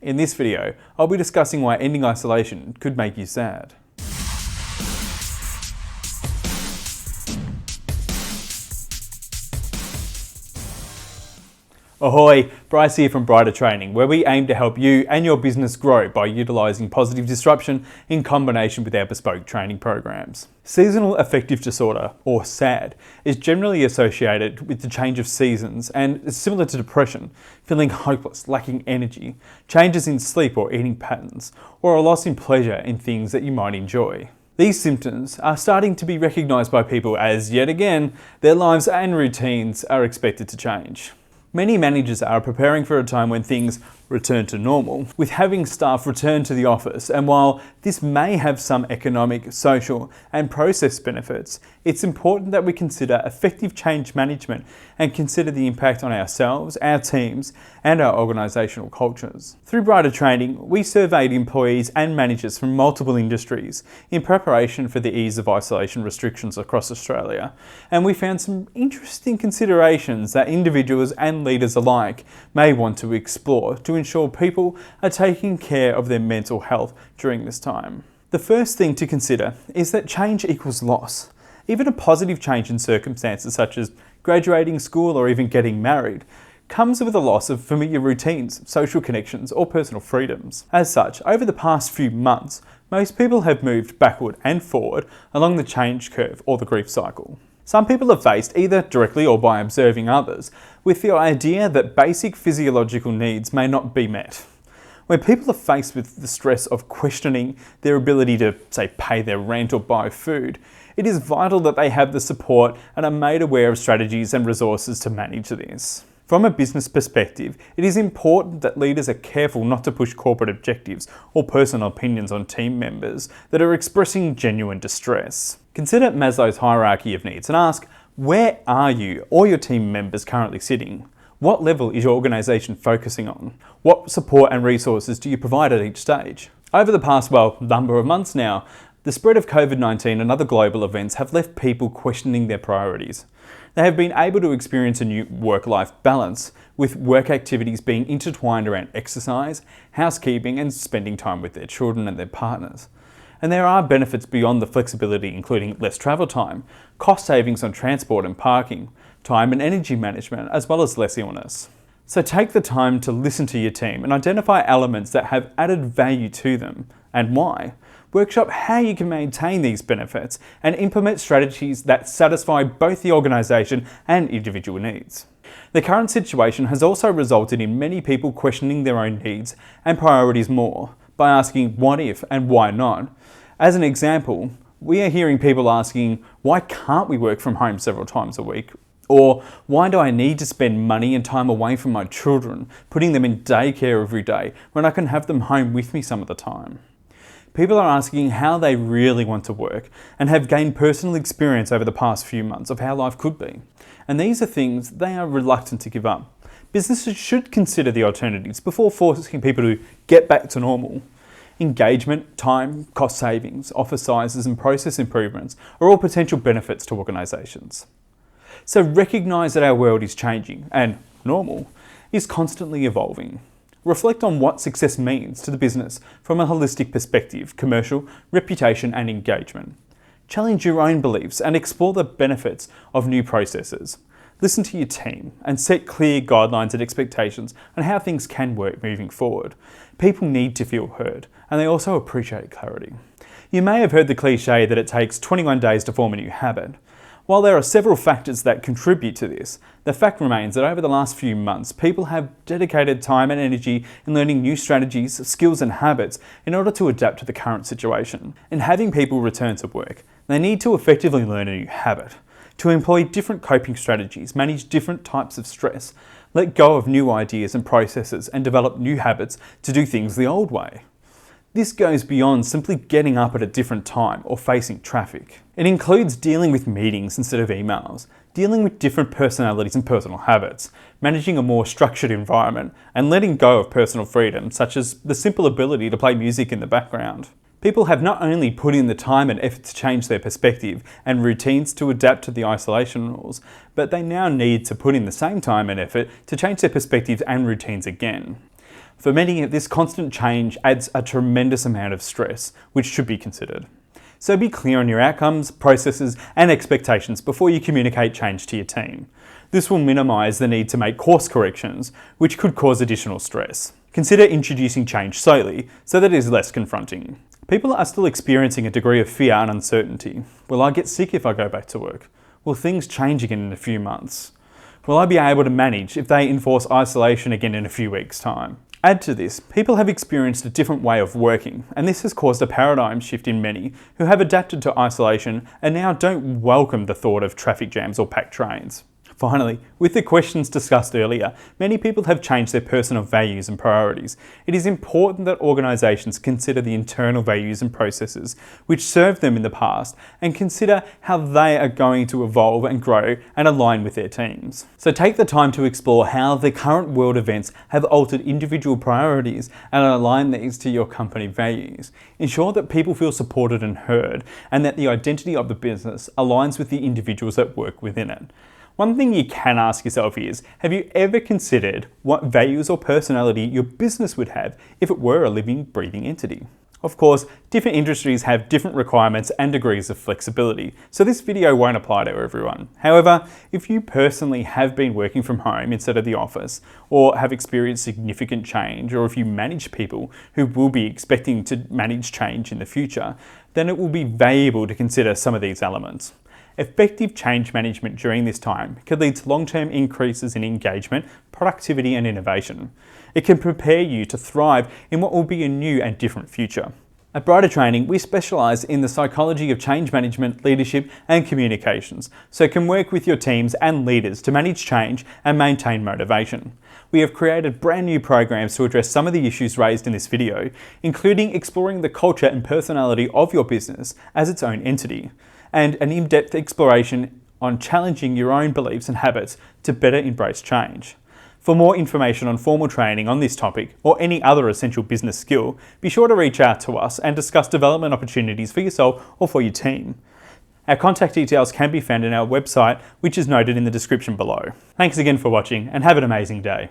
In this video, I'll be discussing why ending isolation could make you sad. Ahoy, Bryce here from Bryter Training, where we aim to help you and your business grow by utilising positive disruption in combination with our bespoke training programs. Seasonal affective disorder, or S.A.D, is generally associated with the change of seasons and is similar to depression, feeling hopeless, lacking energy, changes in sleep or eating patterns, or a loss in pleasure in things that you might enjoy. These symptoms are starting to be recognised by people as, yet again, their lives and routines are expected to change. Many managers are preparing for a time when things return to normal, with having staff return to the office, and while this may have some economic, social and process benefits, it's important that we consider effective change management and consider the impact on ourselves, our teams and our organisational cultures. Through Bryter Training, we surveyed employees and managers from multiple industries in preparation for the ease of isolation restrictions across Australia, and we found some interesting considerations that individuals and leaders alike may want to explore to ensure people are taking care of their mental health during this time. The first thing to consider is that change equals loss. Even a positive change in circumstances such as graduating school or even getting married comes with a loss of familiar routines, social connections or personal freedoms. As such, over the past few months, most people have moved backward and forward along the change curve or the grief cycle. Some people have faced, either directly or by observing others, with the idea that basic physiological needs may not be met. When people are faced with the stress of questioning their ability to, say, pay their rent or buy food, it is vital that they have the support and are made aware of strategies and resources to manage this. From a business perspective, it is important that leaders are careful not to push corporate objectives or personal opinions on team members that are expressing genuine distress. Consider Maslow's hierarchy of needs and ask, where are you or your team members currently sitting? What level is your organisation focusing on? What support and resources do you provide at each stage? Over the past, number of months now, the spread of COVID-19 and other global events have left people questioning their priorities. They have been able to experience a new work-life balance, with work activities being intertwined around exercise, housekeeping and spending time with their children and their partners. And there are benefits beyond the flexibility, including less travel time, cost savings on transport and parking, time and energy management, as well as less illness. So take the time to listen to your team and identify elements that have added value to them and why. Workshop how you can maintain these benefits and implement strategies that satisfy both the organisation and individual needs. The current situation has also resulted in many people questioning their own needs and priorities more by asking what if and why not. As an example, we are hearing people asking, why can't we work from home several times a week? Or why do I need to spend money and time away from my children, putting them in daycare every day when I can have them home with me some of the time? People are asking how they really want to work and have gained personal experience over the past few months of how life could be. And these are things they are reluctant to give up. Businesses should consider the alternatives before forcing people to get back to normal. Engagement, time, cost savings, office sizes and process improvements are all potential benefits to organisations. So recognise that our world is changing and normal is constantly evolving. Reflect on what success means to the business from a holistic perspective, commercial, reputation and engagement. Challenge your own beliefs and explore the benefits of new processes. Listen to your team and set clear guidelines and expectations on how things can work moving forward. People need to feel heard and they also appreciate clarity. You may have heard the cliche that it takes 21 days to form a new habit. While there are several factors that contribute to this, the fact remains that over the last few months, people have dedicated time and energy in learning new strategies, skills and habits in order to adapt to the current situation. In having people return to work, they need to effectively learn a new habit, to employ different coping strategies, manage different types of stress, let go of new ideas and processes and develop new habits to do things the old way. This goes beyond simply getting up at a different time or facing traffic. It includes dealing with meetings instead of emails, dealing with different personalities and personal habits, managing a more structured environment, and letting go of personal freedom, such as the simple ability to play music in the background. People have not only put in the time and effort to change their perspective and routines to adapt to the isolation rules, but they now need to put in the same time and effort to change their perspectives and routines again. For many, this constant change adds a tremendous amount of stress, which should be considered. So be clear on your outcomes, processes, and expectations before you communicate change to your team. This will minimise the need to make course corrections, which could cause additional stress. Consider introducing change slowly, so that it is less confronting. People are still experiencing a degree of fear and uncertainty. Will I get sick if I go back to work? Will things change again in a few months? Will I be able to manage if they enforce isolation again in a few weeks' time? Add to this, people have experienced a different way of working, and this has caused a paradigm shift in many who have adapted to isolation and now don't welcome the thought of traffic jams or packed trains. Finally, with the questions discussed earlier, many people have changed their personal values and priorities. It is important that organisations consider the internal values and processes which served them in the past and consider how they are going to evolve and grow and align with their teams. So take the time to explore how the current world events have altered individual priorities and align these to your company values. Ensure that people feel supported and heard, and that the identity of the business aligns with the individuals that work within it. One thing you can ask yourself is, have you ever considered what values or personality your business would have if it were a living, breathing entity? Of course, different industries have different requirements and degrees of flexibility, so this video won't apply to everyone. However, if you personally have been working from home instead of the office, or have experienced significant change, or if you manage people who will be expecting to manage change in the future, then it will be valuable to consider some of these elements. Effective change management during this time could lead to long-term increases in engagement, productivity, and innovation. It can prepare you to thrive in what will be a new and different future. At Bryter Training, we specialise in the psychology of change management, leadership, and communications, so can work with your teams and leaders to manage change and maintain motivation. We have created brand new programs to address some of the issues raised in this video, including exploring the culture and personality of your business as its own entity, and an in-depth exploration on challenging your own beliefs and habits to better embrace change. For more information on formal training on this topic or any other essential business skill, be sure to reach out to us and discuss development opportunities for yourself or for your team. Our contact details can be found in our website, which is noted in the description below. Thanks again for watching, and have an amazing day.